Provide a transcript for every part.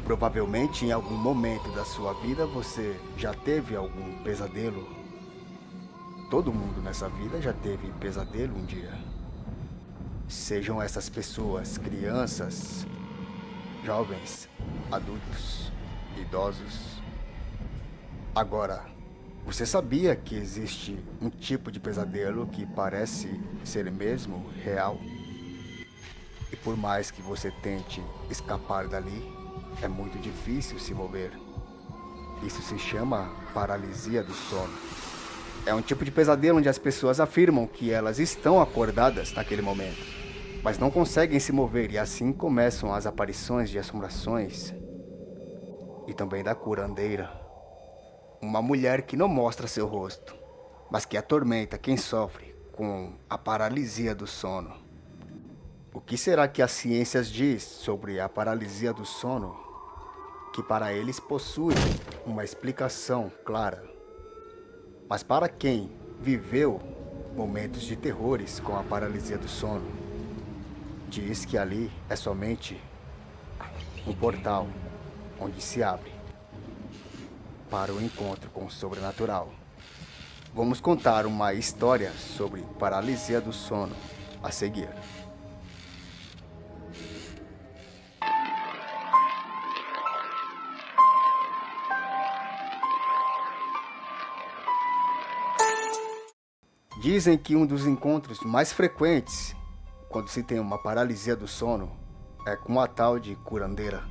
Provavelmente em algum momento da sua vida você já teve algum pesadelo. Todo mundo nessa vida já teve pesadelo um dia. Sejam essas pessoas crianças, jovens, adultos, idosos. Agora, você sabia que existe um tipo de pesadelo que parece ser mesmo real? E por mais que você tente escapar dali, é muito difícil se mover. Isso se chama paralisia do sono. É um tipo de pesadelo onde as pessoas afirmam que elas estão acordadas naquele momento, mas não conseguem se mover e assim começam as aparições de assombrações e também da curandeira. Uma mulher que não mostra seu rosto, mas que atormenta quem sofre com a paralisia do sono. O que será que a ciência diz sobre a paralisia do sono? Que para eles possui uma explicação clara. Mas para quem viveu momentos de terrores com a paralisia do sono, diz que ali é somente um portal onde se abre para o encontro com o sobrenatural. Vamos contar uma história sobre paralisia do sono a seguir. Dizem que um dos encontros mais frequentes quando se tem uma paralisia do sono é com a tal de curandeira.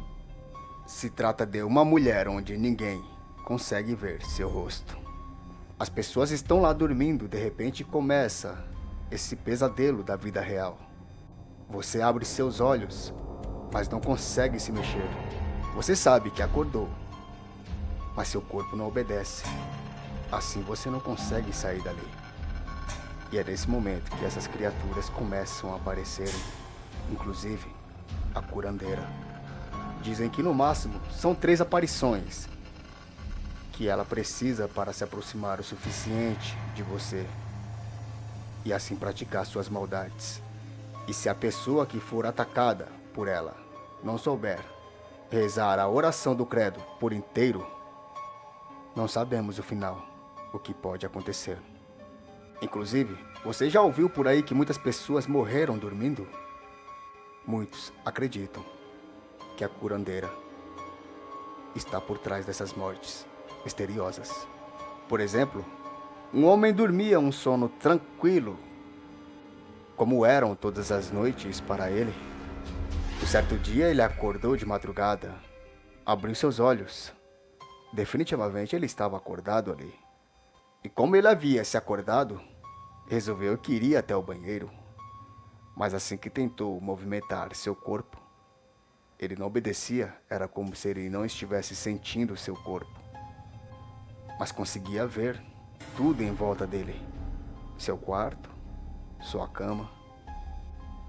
Se trata de uma mulher onde ninguém consegue ver seu rosto. As pessoas estão lá dormindo, de repente começa esse pesadelo da vida real. Você abre seus olhos, mas não consegue se mexer. Você sabe que acordou, mas seu corpo não obedece. Assim você não consegue sair dali. E é nesse momento que essas criaturas começam a aparecerem, inclusive a curandeira. Dizem que no máximo são 3 aparições que ela precisa para se aproximar o suficiente de você e assim praticar suas maldades. E se a pessoa que for atacada por ela não souber rezar a oração do credo por inteiro, não sabemos o final, o que pode acontecer. Inclusive, você já ouviu por aí que muitas pessoas morreram dormindo? Muitos acreditam que a curandeira está por trás dessas mortes misteriosas. Por exemplo, um homem dormia um sono tranquilo, como eram todas as noites para ele. Um certo dia ele acordou de madrugada, abriu seus olhos. Definitivamente ele estava acordado ali. E como ele havia se acordado, resolveu que iria até o banheiro. Mas assim que tentou movimentar seu corpo, ele não obedecia, era como se ele não estivesse sentindo seu corpo. Mas conseguia ver tudo em volta dele. Seu quarto, sua cama.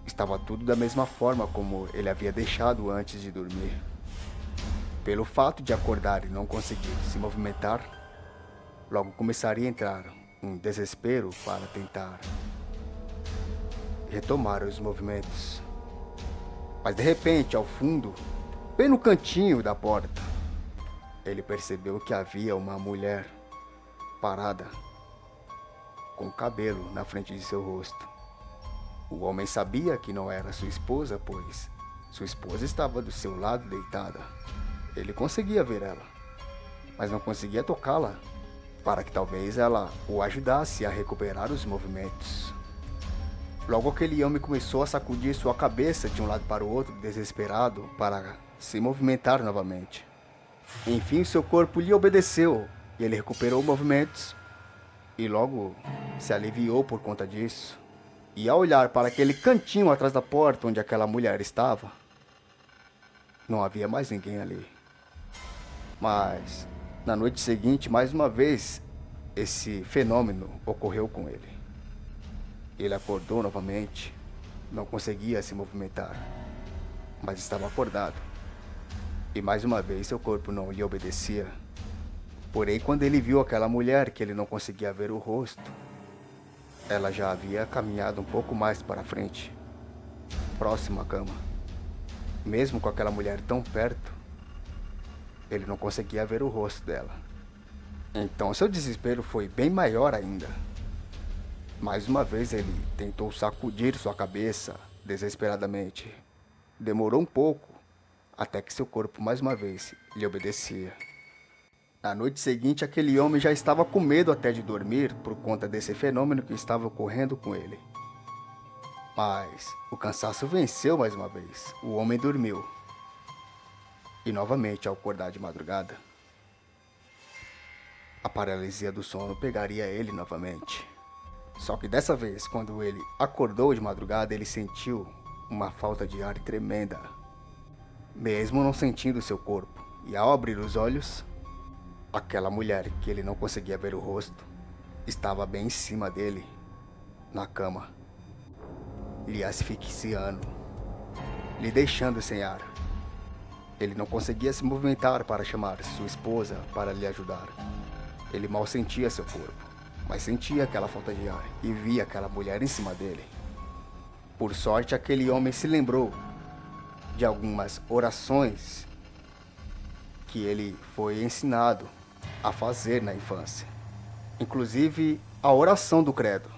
Estava tudo da mesma forma como ele havia deixado antes de dormir. Pelo fato de acordar e não conseguir se movimentar, logo começaria a entrar um desespero para tentar retomar os movimentos. Mas de repente, ao fundo, bem no cantinho da porta, ele percebeu que havia uma mulher parada, com o cabelo na frente de seu rosto. O homem sabia que não era sua esposa, pois sua esposa estava do seu lado deitada. Ele conseguia ver ela, mas não conseguia tocá-la, para que talvez ela o ajudasse a recuperar os movimentos. Logo aquele homem começou a sacudir sua cabeça de um lado para o outro, desesperado para se movimentar novamente. Enfim, seu corpo lhe obedeceu e ele recuperou movimentos e logo se aliviou por conta disso. E ao olhar para aquele cantinho atrás da porta onde aquela mulher estava, não havia mais ninguém ali. Mas na noite seguinte, mais uma vez, esse fenômeno ocorreu com ele. Ele acordou novamente, não conseguia se movimentar, mas estava acordado. E mais uma vez seu corpo não lhe obedecia. Porém, quando ele viu aquela mulher que ele não conseguia ver o rosto, ela já havia caminhado um pouco mais para frente, próximo à cama. Mesmo com aquela mulher tão perto, ele não conseguia ver o rosto dela. Então seu desespero foi bem maior ainda. Mais uma vez ele tentou sacudir sua cabeça desesperadamente. Demorou um pouco, até que seu corpo mais uma vez lhe obedecia. Na noite seguinte, aquele homem já estava com medo até de dormir por conta desse fenômeno que estava ocorrendo com ele. Mas o cansaço venceu mais uma vez. O homem dormiu. E novamente, ao acordar de madrugada, a paralisia do sono pegaria ele novamente. Só que dessa vez, quando ele acordou de madrugada, ele sentiu uma falta de ar tremenda, mesmo não sentindo seu corpo. E ao abrir os olhos, aquela mulher que ele não conseguia ver o rosto estava bem em cima dele, na cama, lhe asfixiando, lhe deixando sem ar. Ele não conseguia se movimentar para chamar sua esposa para lhe ajudar. Ele mal sentia seu corpo, mas sentia aquela falta de ar e via aquela mulher em cima dele. Por sorte, aquele homem se lembrou de algumas orações que ele foi ensinado a fazer na infância, inclusive a oração do credo.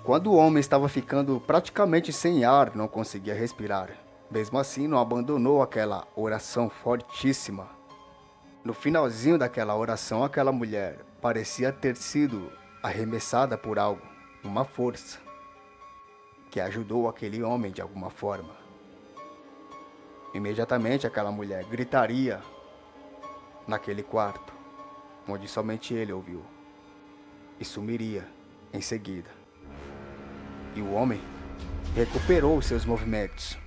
Quando o homem estava ficando praticamente sem ar, não conseguia respirar, mesmo assim não abandonou aquela oração fortíssima. No finalzinho daquela oração, aquela mulher parecia ter sido arremessada por algo, uma força, que ajudou aquele homem de alguma forma. Imediatamente aquela mulher gritaria naquele quarto, onde somente ele ouviu, e sumiria em seguida. E o homem recuperou seus movimentos,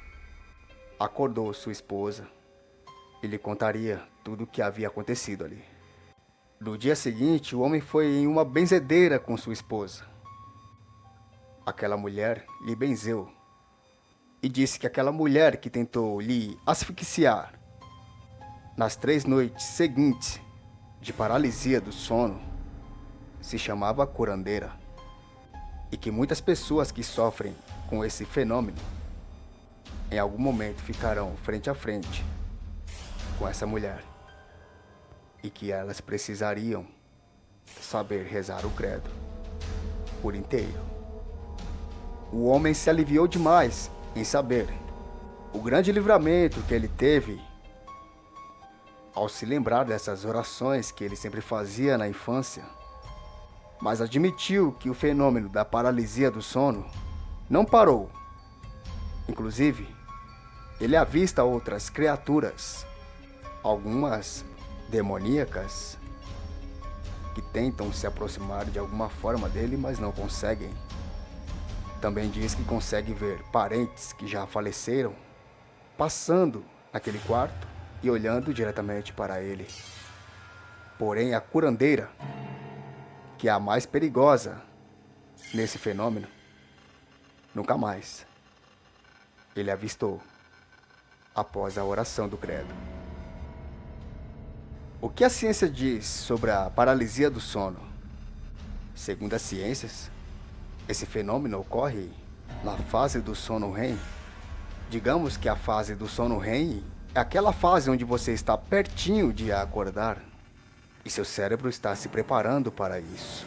acordou sua esposa e lhe contaria tudo o que havia acontecido ali. No dia seguinte, o homem foi em uma benzedeira com sua esposa. Aquela mulher lhe benzeu e disse que aquela mulher que tentou lhe asfixiar nas 3 noites seguintes de paralisia do sono se chamava curandeira, e que muitas pessoas que sofrem com esse fenômeno em algum momento ficarão frente a frente com essa mulher, e que elas precisariam saber rezar o credo por inteiro. O homem se aliviou demais em saber o grande livramento que ele teve ao se lembrar dessas orações que ele sempre fazia na infância, mas admitiu que o fenômeno da paralisia do sono não parou. Inclusive, ele avista outras criaturas, algumas demoníacas, que tentam se aproximar de alguma forma dele, mas não conseguem. Também diz que consegue ver parentes que já faleceram passando naquele quarto e olhando diretamente para ele. Porém, a curandeira, que é a mais perigosa nesse fenômeno, nunca mais ele avistou após a oração do credo. O que a ciência diz sobre a paralisia do sono? Segundo as ciências, esse fenômeno ocorre na fase do sono REM. Digamos que a fase do sono REM é aquela fase onde você está pertinho de acordar e seu cérebro está se preparando para isso.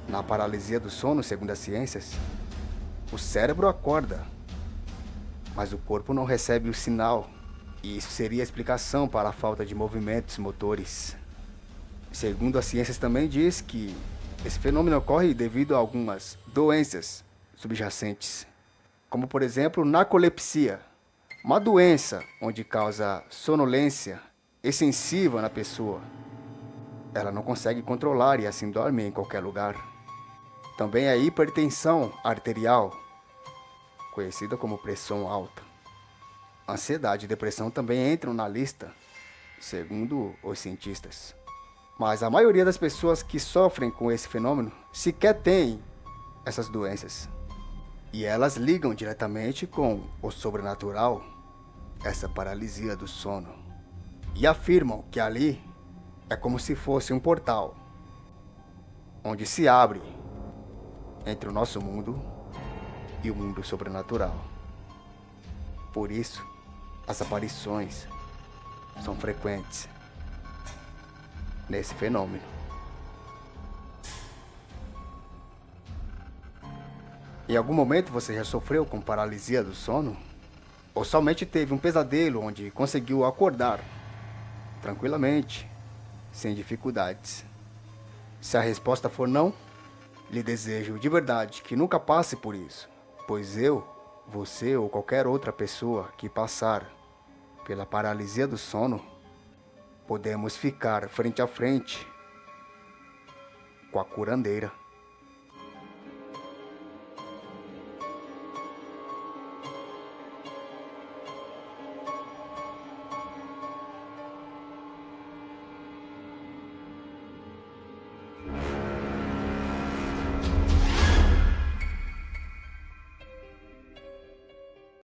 Na paralisia do sono, segundo as ciências, o cérebro acorda, mas o corpo não recebe o sinal, e isso seria a explicação para a falta de movimentos motores. Segundo as ciências, também diz que esse fenômeno ocorre devido a algumas doenças subjacentes, como por exemplo narcolepsia, uma doença onde causa sonolência extensiva na pessoa. Ela não consegue controlar e assim dorme em qualquer lugar. Também a hipertensão arterial, conhecida como pressão alta. Ansiedade e depressão também entram na lista, segundo os cientistas. Mas a maioria das pessoas que sofrem com esse fenômeno sequer tem essas doenças. E elas ligam diretamente com o sobrenatural, essa paralisia do sono. E afirmam que ali é como se fosse um portal, onde se abre entre o nosso mundo e o mundo sobrenatural. Por isso, as aparições são frequentes nesse fenômeno. Em algum momento você já sofreu com paralisia do sono? Ou somente teve um pesadelo onde conseguiu acordar tranquilamente, sem dificuldades? Se a resposta for não, lhe desejo de verdade que nunca passe por isso, pois eu, você ou qualquer outra pessoa que passar pela paralisia do sono, podemos ficar frente a frente com a curandeira.